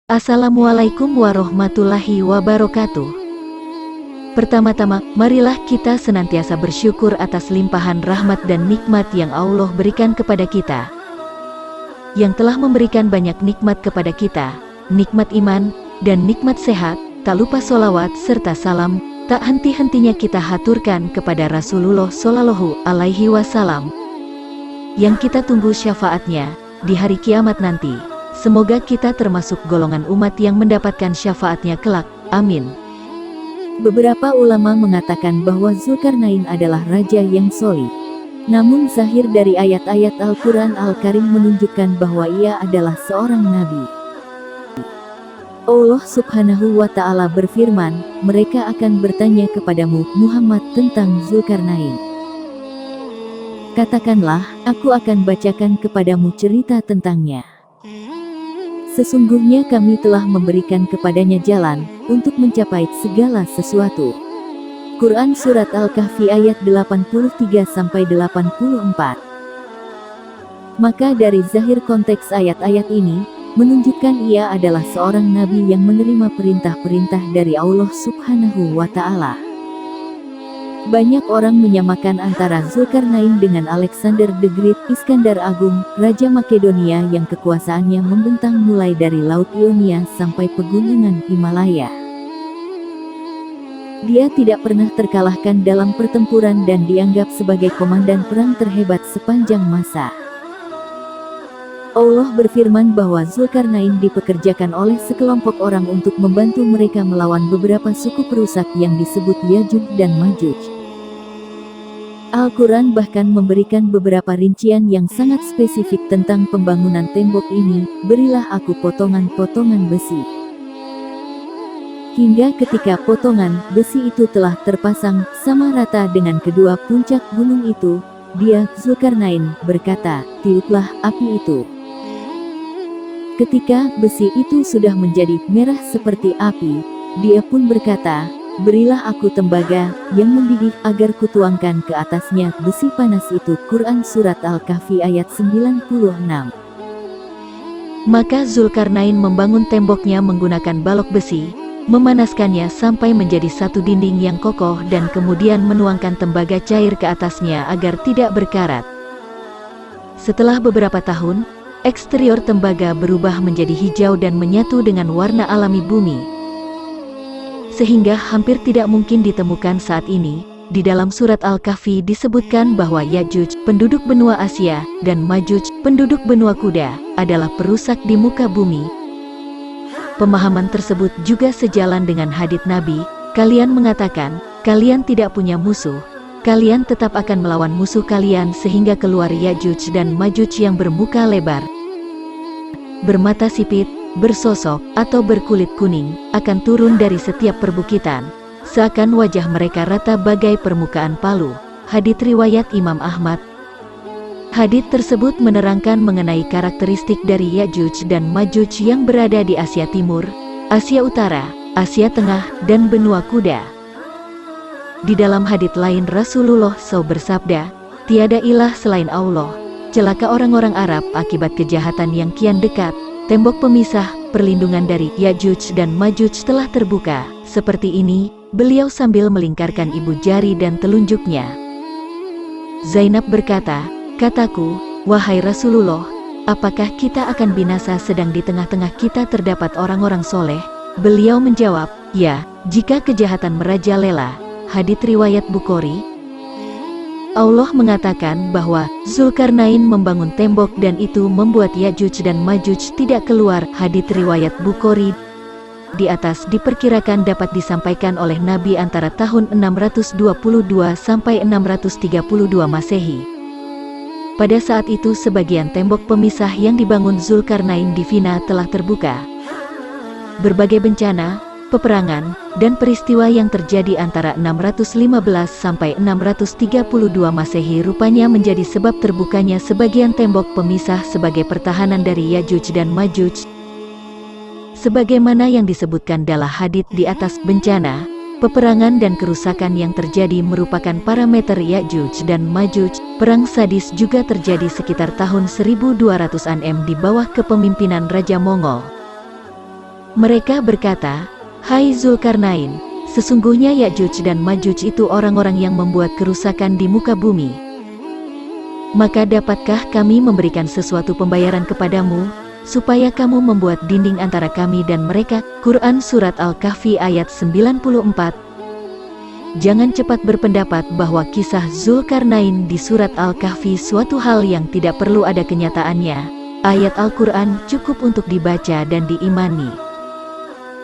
Assalamualaikum warahmatullahi wabarakatuh. Pertama-tama, marilah kita senantiasa bersyukur atas limpahan rahmat dan nikmat yang Allah berikan kepada kita, yang telah memberikan banyak nikmat kepada kita, nikmat iman, dan nikmat sehat. Tak lupa sholawat serta salam, tak henti-hentinya kita haturkan kepada Rasulullah Shallallahu Alaihi Wasallam, yang kita tunggu syafaatnya di hari kiamat nanti. Semoga kita termasuk golongan umat yang mendapatkan syafaatnya kelak. Amin. Beberapa ulama mengatakan bahwa Zulkarnain adalah raja yang solih. Namun zahir dari ayat-ayat Al-Quran Al-Karim menunjukkan bahwa ia adalah seorang nabi. Allah Subhanahu wa Ta'ala berfirman, "Mereka akan bertanya kepadamu, Muhammad, tentang Zulkarnain. Katakanlah, aku akan bacakan kepadamu cerita tentangnya. Sesungguhnya kami telah memberikan kepadanya jalan untuk mencapai segala sesuatu." Quran Surat Al-Kahfi ayat 83-84. Maka dari zahir konteks ayat-ayat ini, menunjukkan ia adalah seorang nabi yang menerima perintah-perintah dari Allah Subhanahu wa Ta'ala. Banyak orang menyamakan antara Zulkarnain dengan Alexander the Great, Iskandar Agung, Raja Makedonia yang kekuasaannya membentang mulai dari Laut Ionia sampai pegunungan Himalaya. Dia tidak pernah terkalahkan dalam pertempuran dan dianggap sebagai komandan perang terhebat sepanjang masa. Allah berfirman bahwa Zulkarnain dipekerjakan oleh sekelompok orang untuk membantu mereka melawan beberapa suku perusak yang disebut Yajuj dan Majuj. Al-Quran bahkan memberikan beberapa rincian yang sangat spesifik tentang pembangunan tembok ini. "Berilah aku potongan-potongan besi." Hingga ketika potongan besi itu telah terpasang sama rata dengan kedua puncak gunung itu, dia, Zulkarnain, berkata, "Tiuplah api itu." Ketika besi itu sudah menjadi merah seperti api, dia pun berkata, "Berilah aku tembaga yang mendidih agar kutuangkan ke atasnya besi panas itu." Quran Surat Al-Kahfi ayat 96. Maka Zulkarnain membangun temboknya menggunakan balok besi, memanaskannya sampai menjadi satu dinding yang kokoh dan kemudian menuangkan tembaga cair ke atasnya agar tidak berkarat. Setelah beberapa tahun, eksterior tembaga berubah menjadi hijau dan menyatu dengan warna alami bumi, sehingga hampir tidak mungkin ditemukan saat ini. Di dalam surat Al-Kahfi disebutkan bahwa Yajuj, penduduk benua Asia, dan Majuj, penduduk benua kuda, adalah perusak di muka bumi. Pemahaman tersebut juga sejalan dengan hadits Nabi, "Kalian mengatakan, kalian tidak punya musuh. Kalian tetap akan melawan musuh kalian sehingga keluar Yajuj dan Majuj yang bermuka lebar, bermata sipit, bersosok, atau berkulit kuning, akan turun dari setiap perbukitan, seakan wajah mereka rata bagai permukaan palu." Hadits riwayat Imam Ahmad. Hadits tersebut menerangkan mengenai karakteristik dari Yajuj dan Majuj yang berada di Asia Timur, Asia Utara, Asia Tengah, dan benua kuda. Di dalam hadits lain Rasulullah SAW bersabda, "Tiada ilah selain Allah. Celaka orang-orang Arab akibat kejahatan yang kian dekat. Tembok pemisah, perlindungan dari Yajuj dan Majuj telah terbuka." Seperti ini, beliau sambil melingkarkan ibu jari dan telunjuknya. Zainab berkata, "Kataku, wahai Rasulullah, apakah kita akan binasa sedang di tengah-tengah kita terdapat orang-orang soleh?" Beliau menjawab, "Ya, jika kejahatan merajalela." Hadits riwayat Bukhari. Allah mengatakan bahwa Zulkarnain membangun tembok dan itu membuat Yajuj dan Majuj tidak keluar. Hadits riwayat Bukhari. Di atas diperkirakan dapat disampaikan oleh Nabi antara tahun 622 sampai 632 Masehi. Pada saat itu sebagian tembok pemisah yang dibangun Zulkarnain di Vina telah terbuka. Berbagai bencana, peperangan, dan peristiwa yang terjadi antara 615 sampai 632 Masehi rupanya menjadi sebab terbukanya sebagian tembok pemisah sebagai pertahanan dari Yajuj dan Majuj. Sebagaimana yang disebutkan dalam hadits di atas, bencana, peperangan dan kerusakan yang terjadi merupakan parameter Yajuj dan Majuj. Perang sadis juga terjadi sekitar tahun 1200-an di bawah kepemimpinan Raja Mongol. Mereka berkata, "Hai Zulkarnain, sesungguhnya Ya'juj dan Ma'juj itu orang-orang yang membuat kerusakan di muka bumi. Maka dapatkah kami memberikan sesuatu pembayaran kepadamu, supaya kamu membuat dinding antara kami dan mereka?" Quran Surat Al-Kahfi ayat 94. Jangan cepat berpendapat bahwa kisah Zulkarnain di Surat Al-Kahfi suatu hal yang tidak perlu ada kenyataannya. Ayat Al-Quran cukup untuk dibaca dan diimani.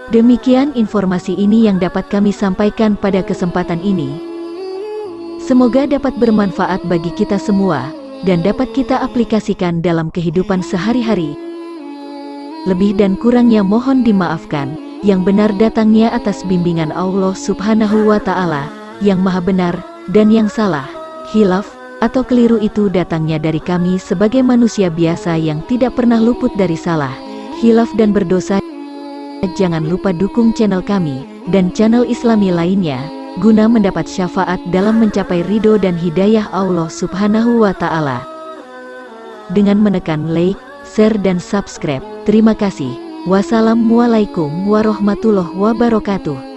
Demikian informasi ini yang dapat kami sampaikan pada kesempatan ini. Semoga dapat bermanfaat bagi kita semua, dan dapat kita aplikasikan dalam kehidupan sehari-hari. Lebih dan kurangnya mohon dimaafkan, yang benar datangnya atas bimbingan Allah Subhanahu wa Ta'ala, yang Maha Benar, dan yang salah, khilaf, atau keliru itu datangnya dari kami sebagai manusia biasa yang tidak pernah luput dari salah, khilaf dan berdosa. Jangan lupa dukung channel kami, dan channel Islami lainnya, guna mendapat syafaat dalam mencapai ridho dan hidayah Allah Subhanahu wa Ta'ala. Dengan menekan like, share dan subscribe. Terima kasih. Wassalamualaikum warahmatullahi wabarakatuh.